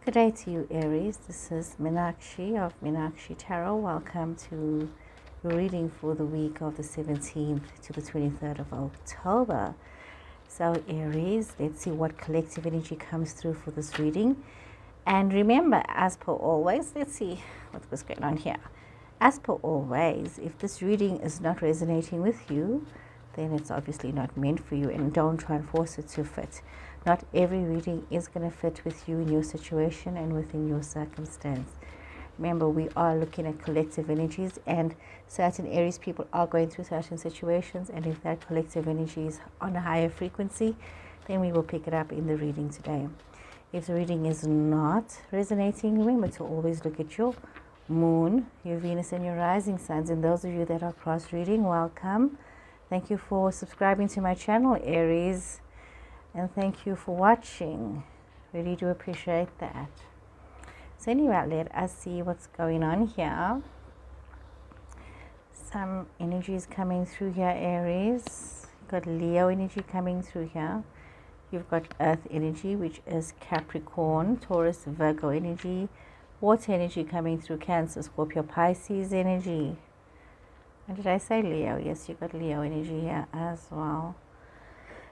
Good day to you, Aries. This is Meenakshi of Meenakshi Tarot. Welcome to your reading for the week of the 17th to the 23rd of October. So, Aries, let's see what collective energy comes through for this reading. And remember, as per always, let's see what's going on here. As per always, if this reading is not resonating with you, then it's obviously not meant for you, and don't try and force it to fit. Not every reading is going to fit with you in your situation and within your circumstance. Remember, we are looking at collective energies, and certain Aries people are going through certain situations, and if that collective energy is on a higher frequency, then we will pick it up in the reading today. If the reading is not resonating, remember to always look at your moon, your Venus, and your rising signs. And those of you that are cross reading, welcome. Thank you for subscribing to my channel, Aries. And thank you for watching. Really do appreciate that. So anyway, let us see what's going on here. Some energy is coming through here, Aries. You've got Leo energy coming through here. You've got Earth energy, which is Capricorn, Taurus, Virgo energy. Water energy coming through Cancer, Scorpio, Pisces energy. And did I say Leo? Yes, you've got Leo energy here as well.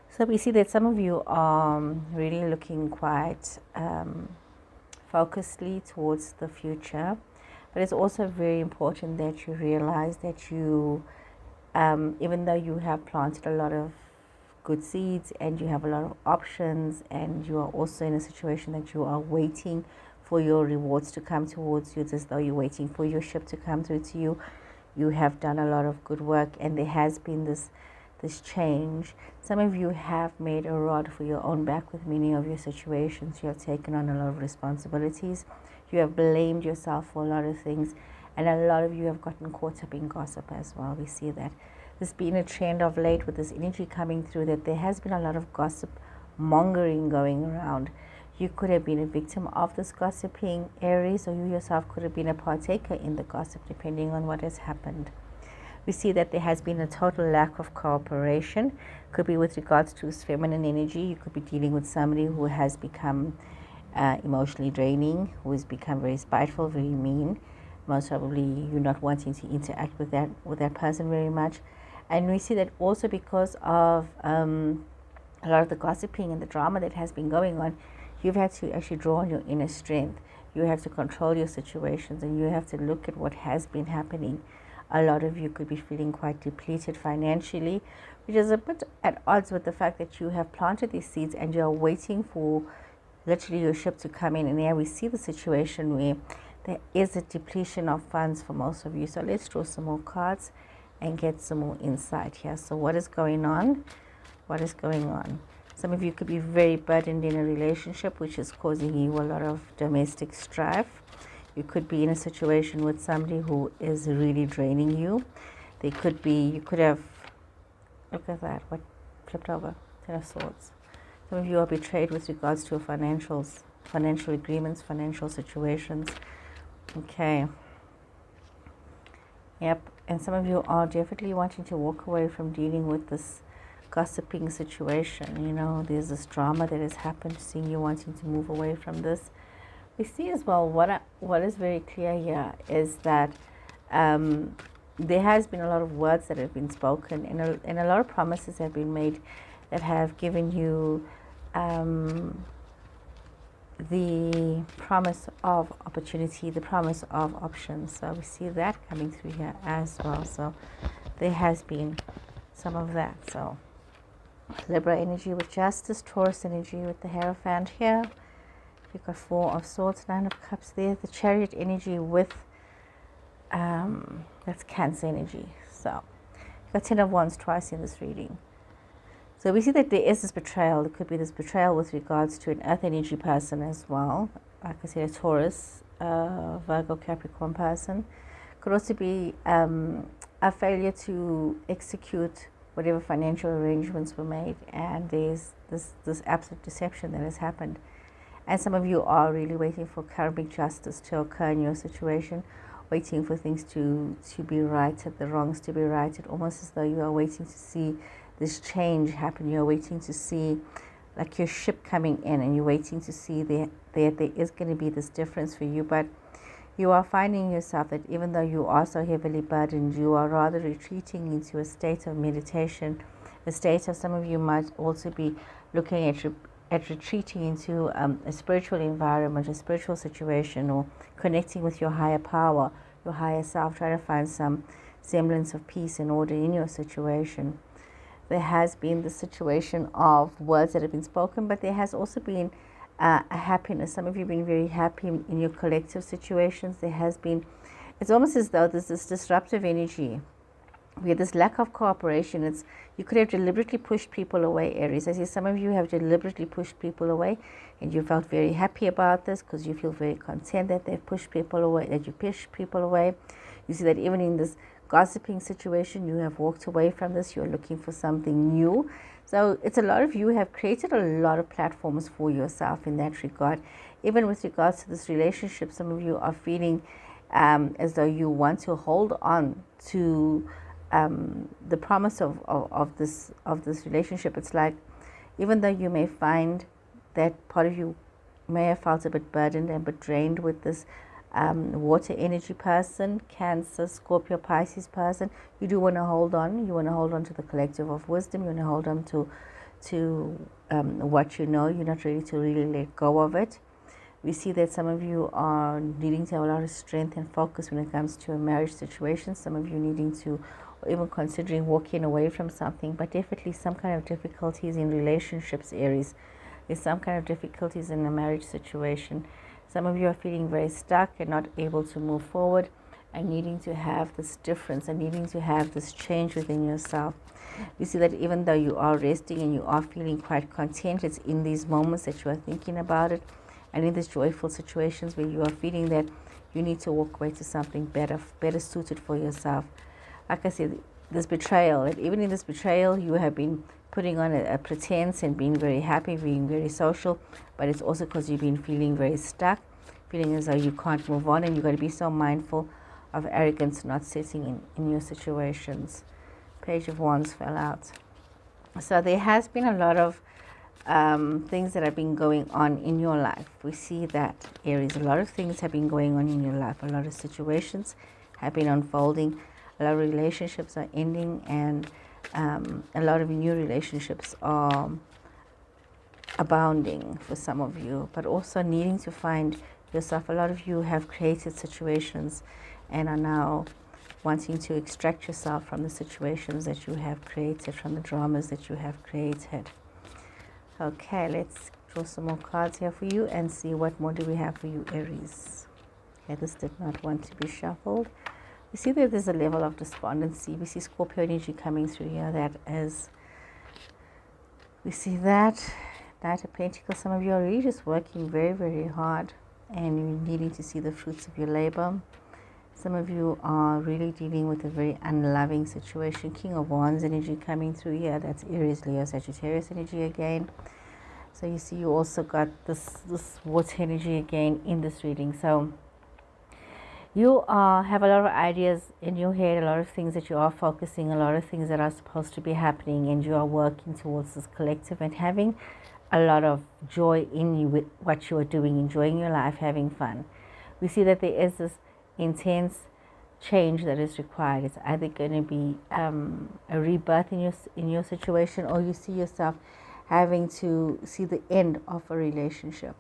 So we see that some of you are really looking quite focusedly towards the future. But it's also very important that you realize that you, even though you have planted a lot of good seeds and you have a lot of options, and you are also in a situation that you are waiting for your rewards to come towards you, it's as though you're waiting for your ship to come through to you. You have done a lot of good work, and there has been this change. Some of you have made a rod for your own back with many of your situations. You have taken on a lot of responsibilities. You have blamed yourself for a lot of things, and a lot of you have gotten caught up in gossip as well. We see that there's been a trend of late with this energy coming through, that there has been a lot of gossip mongering going around. You could have been a victim of this gossiping, Aries, or you yourself could have been a partaker in the gossip, depending on what has happened. We see that there has been a total lack of cooperation. Could be with regards to feminine energy. You could be dealing with somebody who has become emotionally draining, who has become very spiteful, very mean. Most probably you're not wanting to interact with that person very much. And we see that also because of a lot of the gossiping and the drama that has been going on, you've had to actually draw on your inner strength. You have to control your situations, and you have to look at what has been happening. A lot of you could be feeling quite depleted financially, which is a bit at odds with the fact that you have planted these seeds and you're waiting for literally your ship to come in. And here we see the situation where there is a depletion of funds for most of you. So let's draw some more cards and get some more insight here. So what is going on? What is going on? Some of you could be very burdened in a relationship, which is causing you a lot of domestic strife. You could be in a situation with somebody who is really draining you. They could be, you could have, look at that, what flipped over? Ten of Swords. Some of you are betrayed with regards to financial agreements, financial situations. Okay. Yep. And some of you are definitely wanting to walk away from dealing with this gossiping situation. You know, there's this drama that has happened, seeing you wanting to move away from this. We see as well, what is very clear here is that there has been a lot of words that have been spoken, and a lot of promises have been made that have given you the promise of opportunity, the promise of options. So we see that coming through here as well. So there has been some of that. So Libra energy with Justice, Taurus energy with the Hierophant here. You've got Four of Swords, Nine of Cups there. The Chariot energy with, that's Cancer energy. So you've got Ten of Wands twice in this reading. So we see that there is this betrayal. There could be this betrayal with regards to an Earth energy person as well. Like I said, a Taurus, Virgo, Capricorn person. Could also be a failure to execute whatever financial arrangements were made. And there's this absolute deception that has happened. And some of you are really waiting for karmic justice to occur in your situation, waiting for things to be righted, the wrongs to be righted, almost as though you are waiting to see this change happen. You're waiting to see like your ship coming in, and you're waiting to see that there is going to be this difference for you. But you are finding yourself that even though you are so heavily burdened, you are rather retreating into a state of meditation, a state of, some of you might also be looking at retreating into a spiritual environment, a spiritual situation, or connecting with your higher power, your higher self, trying to find some semblance of peace and order in your situation. There has been the situation of words that have been spoken, but there has also been a happiness. Some of you have been very happy in your collective situations. There has been, it's almost as though there's this disruptive energy. We have this lack of cooperation. You could have deliberately pushed people away, Aries. I see some of you have deliberately pushed people away, and you felt very happy about this because you feel very content that they've pushed people away, that you pushed people away. You see that even in this gossiping situation, you have walked away from this. You're looking for something new. So it's a lot of you have created a lot of platforms for yourself in that regard. Even with regards to this relationship, some of you are feeling as though you want to hold on to the promise of this relationship. It's like, even though you may find that part of you may have felt a bit burdened and a bit drained with this water energy person, Cancer, Scorpio, Pisces person, you do want to hold on. You want to hold on to the collective of wisdom. You want to hold on to what you know. You're not ready to really let go of it. We see that some of you are needing to have a lot of strength and focus when it comes to a marriage situation. Some of you needing to, or even considering walking away from something, but definitely some kind of difficulties in relationships, Aries. There's some kind of difficulties in a marriage situation. Some of you are feeling very stuck and not able to move forward, and needing to have this difference and needing to have this change within yourself. You see that even though you are resting and you are feeling quite content, it's in these moments that you are thinking about it, and in these joyful situations where you are feeling that you need to walk away to something better suited for yourself. Like I said, this betrayal, and even in this betrayal, you have been putting on a pretense and being very happy, being very social, but it's also because you've been feeling very stuck, feeling as though you can't move on, and you've got to be so mindful of arrogance not sitting in your situations. Page of Wands fell out. So there has been a lot of things that have been going on in your life. We see that, Aries, a lot of things have been going on in your life. A lot of situations have been unfolding. A lot of relationships are ending, and a lot of new relationships are abounding for some of you, but also needing to find yourself. A lot of you have created situations and are now wanting to extract yourself from the situations that you have created, from the dramas that you have created. Okay, let's draw some more cards here for you and see what more do we have for you, Aries. Okay, this did not want to be shuffled. We see that there's a level of despondency. We see Scorpio energy coming through here. We see that Knight of Pentacles. Some of you are really just working very, very hard, and you're needing to see the fruits of your labor. Some of you are really dealing with a very unloving situation. King of Wands energy coming through here. That's Aries, Leo, Sagittarius energy again. So you see you also got this water energy again in this reading. So you have a lot of ideas in your head, a lot of things that you are focusing, a lot of things that are supposed to be happening, and you are working towards this collective and having a lot of joy in you with what you are doing, enjoying your life, having fun. We see that there is this intense change that is required. It's either going to be a rebirth in your situation, or you see yourself having to see the end of a relationship.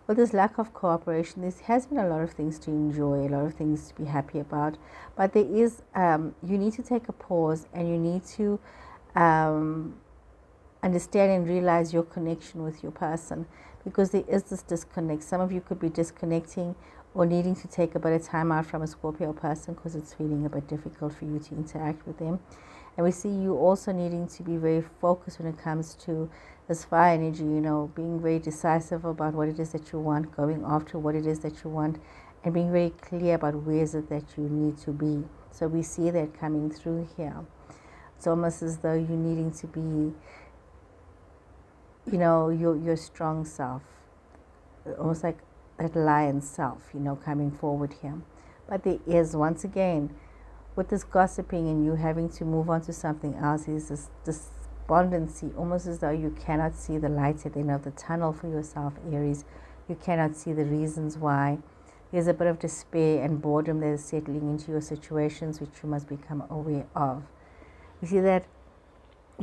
With this lack of cooperation, there has been a lot of things to enjoy, a lot of things to be happy about, but there is you need to take a pause, and you need to understand and realize your connection with your person, because there is this disconnect. Some of you could be disconnecting or needing to take a bit of time out from a Scorpio person because it's feeling a bit difficult for you to interact with them. And we see you also needing to be very focused when it comes to this fire energy, being very decisive about what it is that you want, going after what it is that you want, and being very clear about where is it that you need to be. So we see that coming through here. It's almost as though you're needing to be, your strong self, almost like that lion self, coming forward here. But there is, once again, with this gossiping and you having to move on to something else, is this despondency, almost as though you cannot see the light at the end of the tunnel for yourself, Aries. You cannot see the reasons why. There's a bit of despair and boredom that is settling into your situations, which you must become aware of. You see that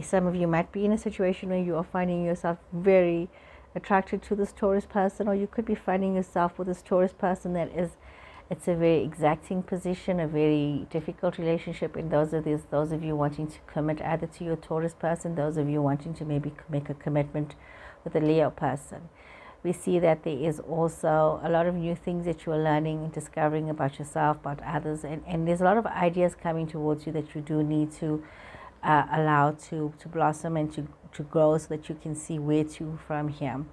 some of you might be in a situation where you are finding yourself very attracted to this Taurus person, or you could be finding yourself with this Taurus person that is, it's a very exacting position, a very difficult relationship. And those of you wanting to commit either to your Taurus person, those of you wanting to maybe make a commitment with a Leo person. We see that there is also a lot of new things that you are learning and discovering about yourself, about others, and there's a lot of ideas coming towards you that you do need to allow to blossom and to grow, so that you can see where to from here.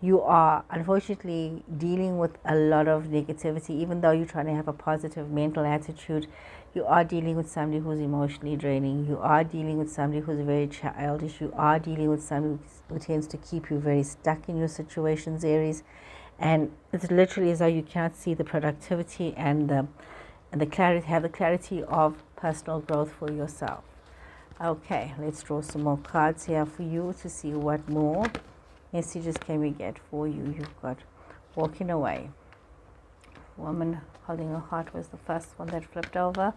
You are unfortunately dealing with a lot of negativity. Even though you're trying to have a positive mental attitude, you are dealing with somebody who's emotionally draining. You are dealing with somebody who's very childish. You are dealing with somebody who tends to keep you very stuck in your situations, Aries. And it's literally as though you can't see the productivity and the clarity of personal growth for yourself. Okay, let's draw some more cards here for you to see what more messages can we get for you. You've got walking away. Woman holding a heart was the first one that flipped over.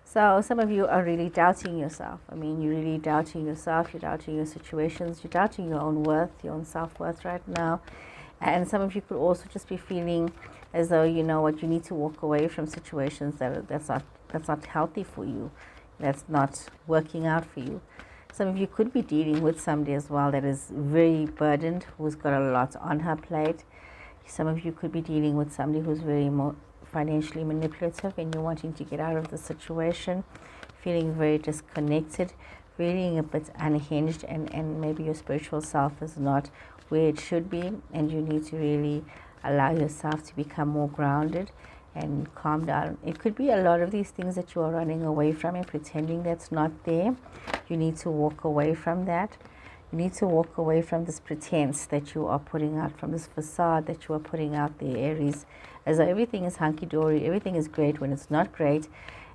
So some of you are really doubting yourself. I mean, you're really doubting yourself. You're doubting your situations. You're doubting your own worth, your own self-worth right now. And some of you could also just be feeling as though, you know what, you need to walk away from situations that's not healthy for you. That's not working out for you. Some of you could be dealing with somebody as well that is very burdened, who's got a lot on her plate. Some of you could be dealing with somebody who's very financially manipulative, and you're wanting to get out of the situation, feeling very disconnected, feeling a bit unhinged, and maybe your spiritual self is not where it should be, and you need to really allow yourself to become more grounded and calm down. It could be a lot of these things that you are running away from and pretending that's not there. You need to walk away from that. You need to walk away from this pretense that you are putting out, from this facade that you are putting out there, Aries, as though everything is hunky-dory, everything is great when it's not great.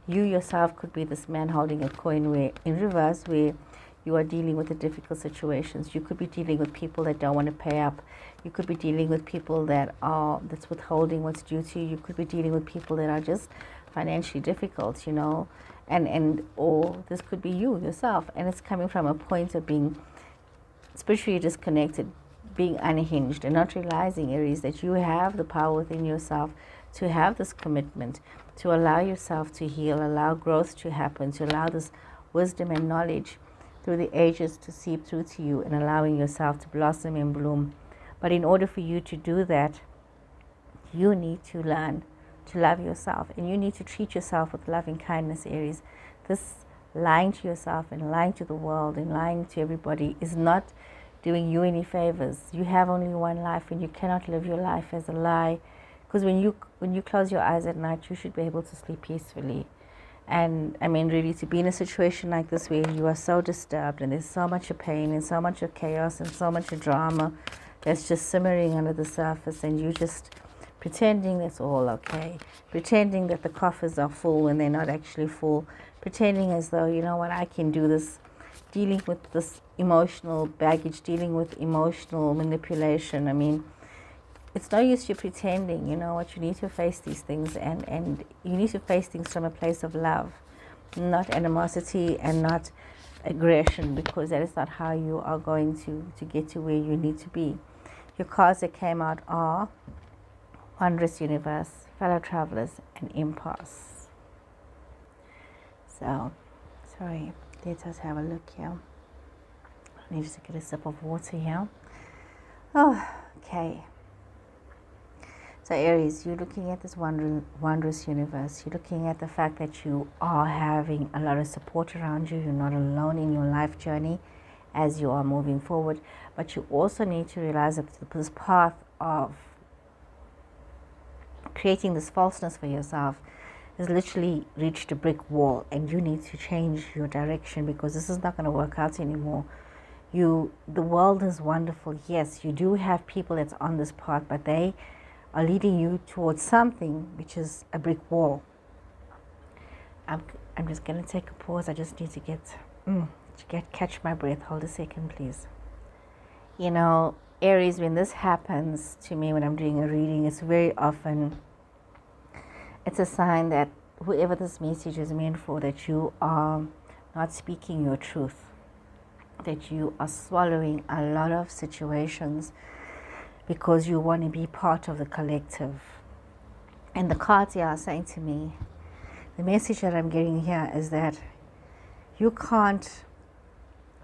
You yourself could be this man holding a coin where, in reverse, where you are dealing with the difficult situations. You could be dealing with people that don't want to pay up. You could be dealing with people that's withholding what's due to you. You could be dealing with people that are just financially difficult, you know, or this could be you yourself, and it's coming from a point of being spiritually disconnected, being unhinged, and not realizing, Aries, that you have the power within yourself to have this commitment, to allow yourself to heal, allow growth to happen, to allow this wisdom and knowledge through the ages to seep through to you, and allowing yourself to blossom and bloom. But in order for you to do that, you need to learn to love yourself, and you need to treat yourself with loving kindness, Aries. This lying to yourself and lying to the world and lying to everybody is not doing you any favors. You have only one life, and you cannot live your life as a lie, because when you close your eyes at night, you should be able to sleep peacefully. And I mean, really, to be in a situation like this where you are so disturbed and there's so much of pain and so much of chaos and so much of drama that's just simmering under the surface, and you just pretending that's all okay, pretending that the coffers are full when they're not actually full, pretending as though, you know what, I can do this, dealing with this emotional baggage, dealing with emotional manipulation. I mean, it's no use you pretending, you know what, you need to face these things, and you need to face things from a place of love, not animosity and not aggression, because that is not how you are going to get to where you need to be. Your cards that came out are Wondrous Universe, Fellow Travelers, and Impasse. So, sorry, let us have a look here. I need to get a sip of water here. Oh, okay. So Aries, you're looking at this wondrous universe. You're looking at the fact that you are having a lot of support around you. You're not alone in your life journey as you are moving forward. But you also need to realize that this path of creating this falseness for yourself has literally reached a brick wall, and you need to change your direction, because this is not going to work out anymore. The world is wonderful. Yes, you do have people that's on this path, but they are leading you towards something which is a brick wall. I'm just going to take a pause. I just need to get catch my breath. Hold a second, please. You know, Aries, when this happens to me when I'm doing a reading, it's very often, it's a sign that whoever this message is meant for, that you are not speaking your truth, that you are swallowing a lot of situations because you want to be part of the collective. And the cards here are saying to me, the message that I'm getting here is that you can't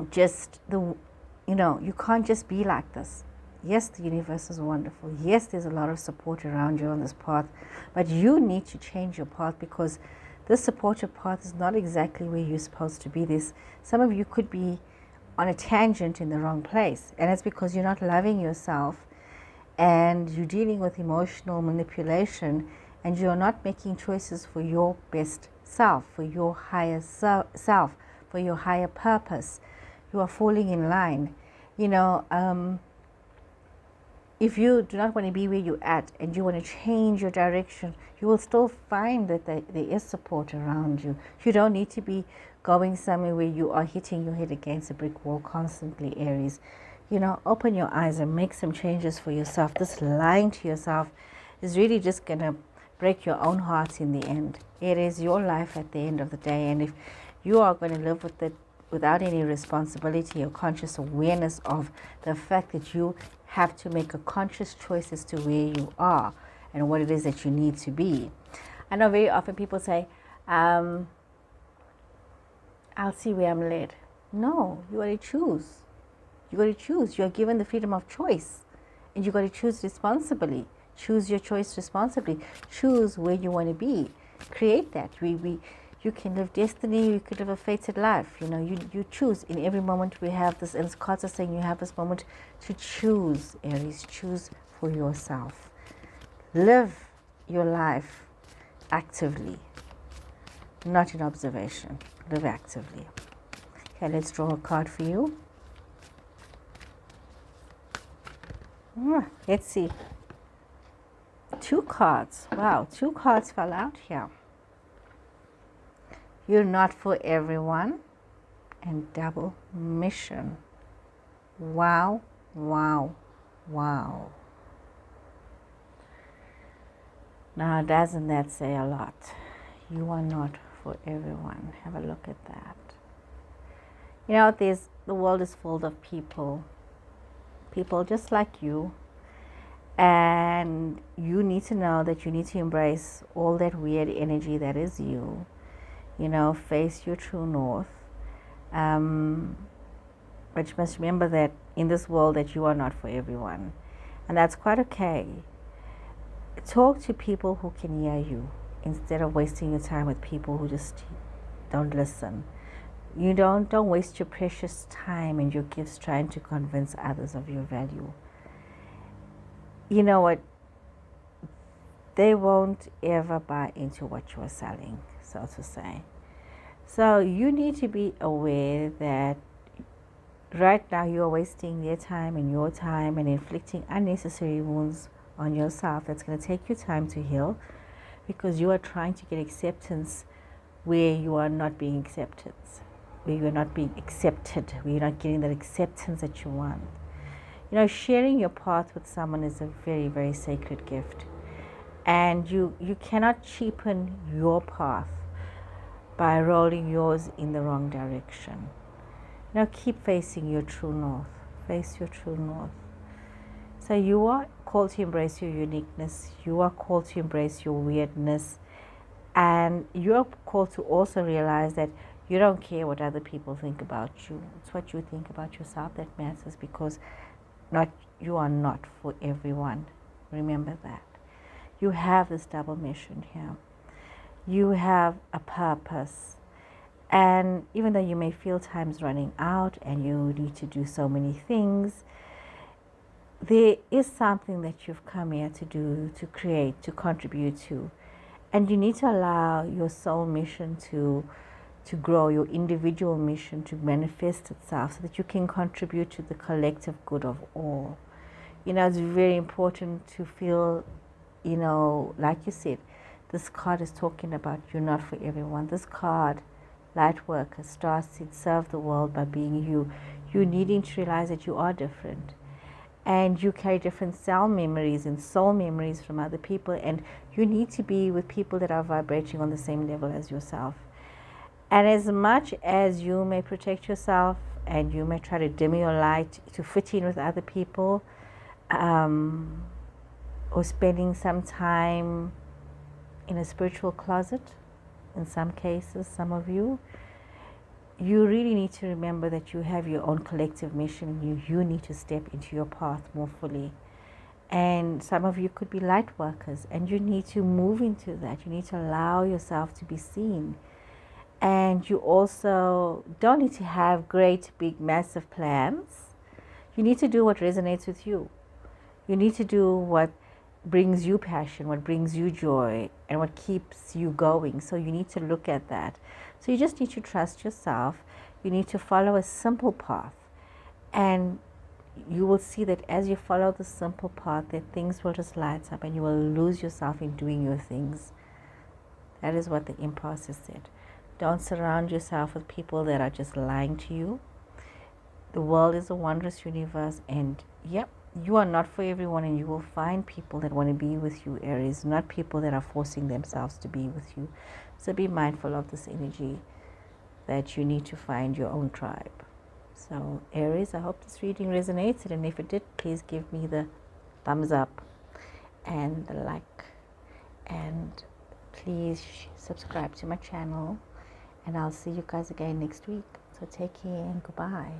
just you can't just be like this. Yes, the universe is wonderful. Yes, there's a lot of support around you on this path, but you need to change your path, because this supportive path is not exactly where you're supposed to be. Some of you could be on a tangent in the wrong place, and it's because you're not loving yourself, and you're dealing with emotional manipulation, and you're not making choices for your best self, for your higher self, for your higher purpose. You are falling in line. If you do not want to be where you're at and you want to change your direction, you will still find that there is support around you. You don't need to be going somewhere where you are hitting your head against a brick wall constantly, Aries. Open your eyes and make some changes for yourself. This lying to yourself is really just going to break your own heart in the end. It is your life at the end of the day, and if you are going to live with it without any responsibility or conscious awareness of the fact that you have to make a conscious choice as to where you are and what it is that you need to be. I know very often people say, I'll see where I'm led. No, you got to choose. You got to choose. You're given the freedom of choice, and you got to choose responsibly. Choose your choice responsibly. Choose where you want to be. Create that. You can live destiny. You could live a fated life. You choose. In every moment we have this, and cards are saying you have this moment to choose, Aries. Choose for yourself. Live your life actively, not in observation. Live actively. Okay, let's draw a card for you. Let's see. 2 cards. Wow, 2 cards fell out here. You're not for everyone, and double mission. Wow, wow, wow. Now, doesn't that say a lot? You are not for everyone. Have a look at that. The world is full of people just like you, and you need to know that you need to embrace all that weird energy that is you. Face your true north. But you must remember that in this world that you are not for everyone, and that's quite okay. Talk to people who can hear you instead of wasting your time with people who just don't listen. You don't waste your precious time and your gifts trying to convince others of your value. You know what? They won't ever buy into what you are selling, so to say. So you need to be aware that right now you are wasting their time and your time and inflicting unnecessary wounds on yourself. That's going to take you time to heal, because you are trying to get acceptance where you are not being accepted, where you are not being accepted, where you're not getting that acceptance that you want. Sharing your path with someone is a very, very sacred gift. And you cannot cheapen your path by rolling yours in the wrong direction. Keep facing your true north. Face your true north. So you are called to embrace your uniqueness. You are called to embrace your weirdness. And you are called to also realize that you don't care what other people think about you. It's what you think about yourself that matters, because you are not for everyone. Remember that. You have this double mission here. You have a purpose. And even though you may feel time's running out and you need to do so many things, there is something that you've come here to do, to create, to contribute to. And you need to allow your soul mission to grow, your individual mission to manifest itself, so that you can contribute to the collective good of all. It's very important to feel, like you said, this card is talking about you're not for everyone. This card light worker, star seed, serve the world by being you. You needing to realize that you are different. And you carry different cell memories and soul memories from other people, and you need to be with people that are vibrating on the same level as yourself. And as much as you may protect yourself and you may try to dim your light to fit in with other people, or spending some time in a spiritual closet, in some cases, some of you, you really need to remember that you have your own collective mission. You need to step into your path more fully. And some of you could be light workers, and you need to move into that. You need to allow yourself to be seen. And you also don't need to have great, big, massive plans. You need to do what resonates with you. You need to do what brings you passion, what brings you joy, and what keeps you going. So you need to look at that. So you just need to trust yourself. You need to follow a simple path. And you will see that as you follow the simple path, that things will just light up and you will lose yourself in doing your things. That is what the Empress said. Don't surround yourself with people that are just lying to you. The world is a wondrous universe, and yep, you are not for everyone, and you will find people that want to be with you, Aries, not people that are forcing themselves to be with you. So be mindful of this energy that you need to find your own tribe. So Aries, I hope this reading resonated, and if it did, please give me the thumbs up and the like, and please subscribe to my channel, and I'll see you guys again next week. So take care and goodbye.